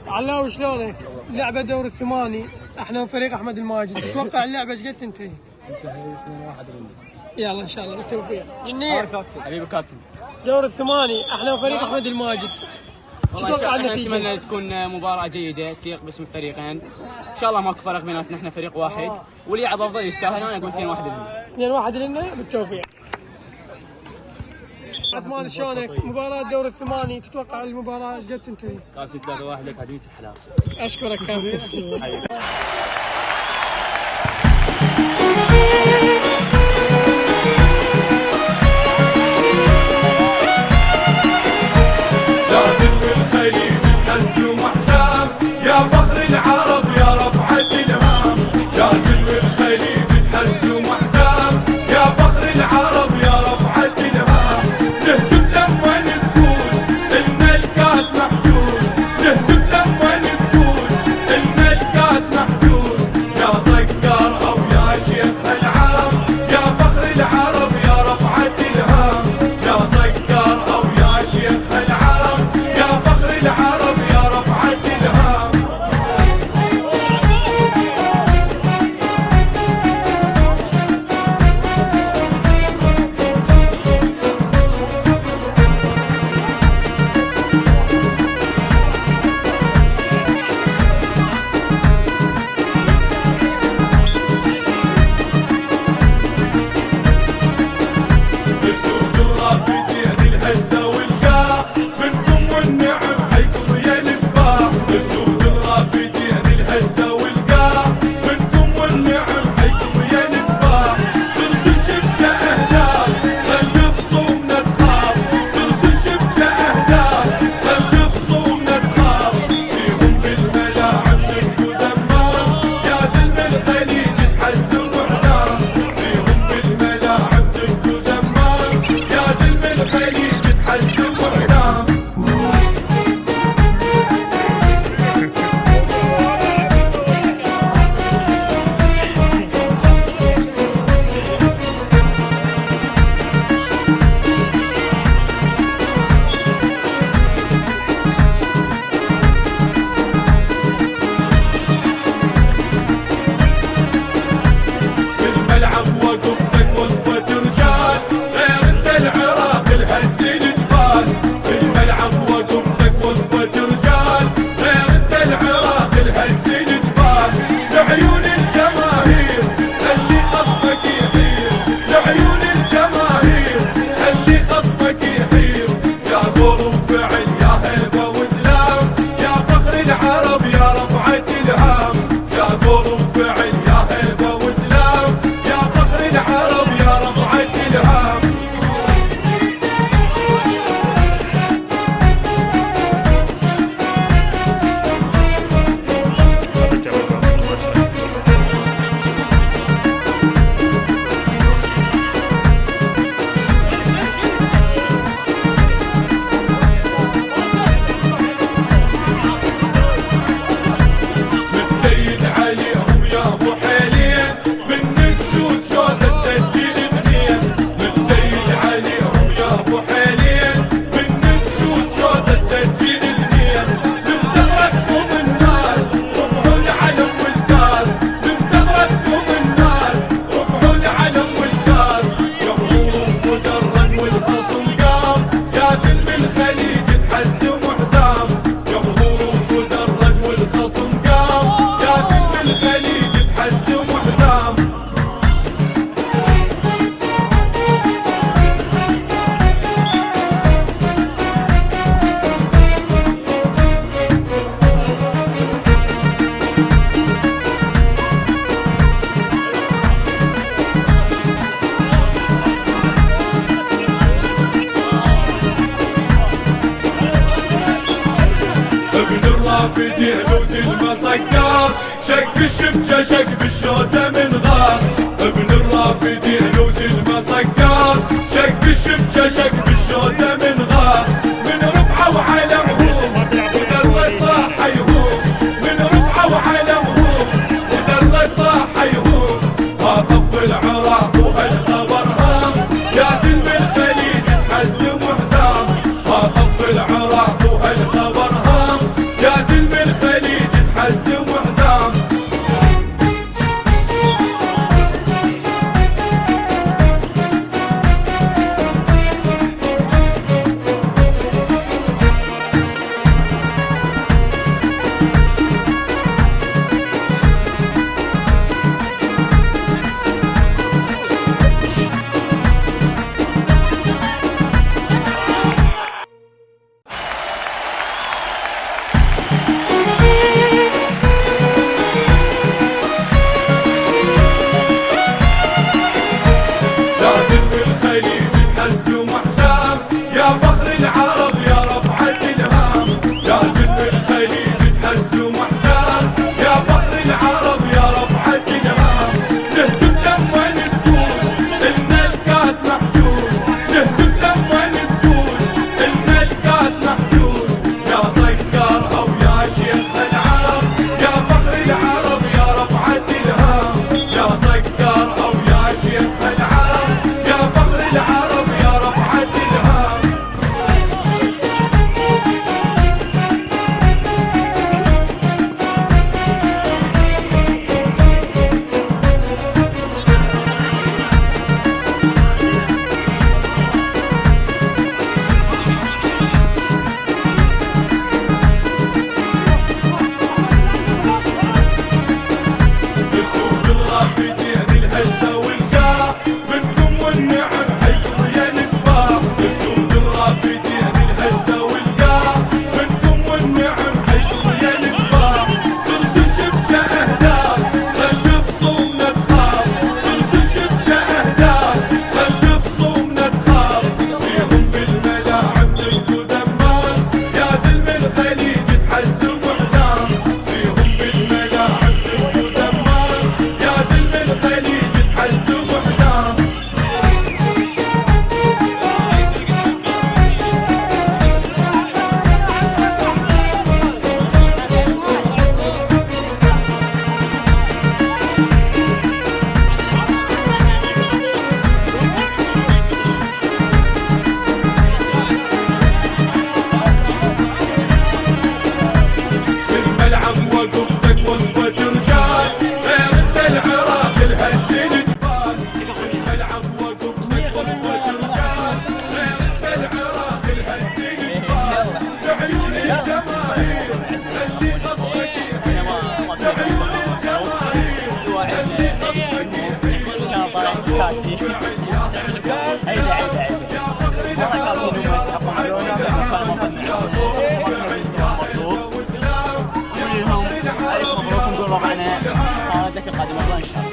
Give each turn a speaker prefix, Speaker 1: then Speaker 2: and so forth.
Speaker 1: علاوي شلونك؟ لعبة دور الثماني احنا وفريق احمد الماجد، تتوقع اللعبة ايش قد تنتهي؟
Speaker 2: تنتهي 2-1
Speaker 1: يلا ان شاء الله بالتوفيق. جنية
Speaker 2: حبيبي كابتن.
Speaker 1: دور الثماني احنا وفريق احمد الماجد، تتوقع النتيجة؟
Speaker 2: نتمنى تكون مباراة جيدة تليق باسم الفريقين، ان شاء الله ماكو فرق بيناتنا، احنا فريق واحد واللي يلعب افضل يستاهل. انا اقول 2-1 لنا.
Speaker 1: 2-1 لنا بالتوفيق. عثمان شلونك؟ مباراة دور الثماني تتوقع المباراة ايش قد تنتهي؟
Speaker 2: كابتن 3-1 لأكاديمية الحلاوة.
Speaker 1: اشكرك كابتن.
Speaker 3: رافدي لوز المسكر شق الشبكة شق بالشوطة من غار. ابن الرافدي لوز المسكر شق الشبكة شق بالشوطة من غار. من رفعه وعلمهم ودر صاح يهوم. من رفعه وعلمهم ودر صاح يهوم. هطب العراق وهالخبر هام يا زلم الخليج تحزم وحزام. هطب العراق وهالخبر هام يا زلم الخليج
Speaker 2: عيدة والله كانوا هم يستحقون عيوننا كان مطلوب نقول لهم ألف مبروك نقول وضعنا الدكة القادمة إن شاء الله.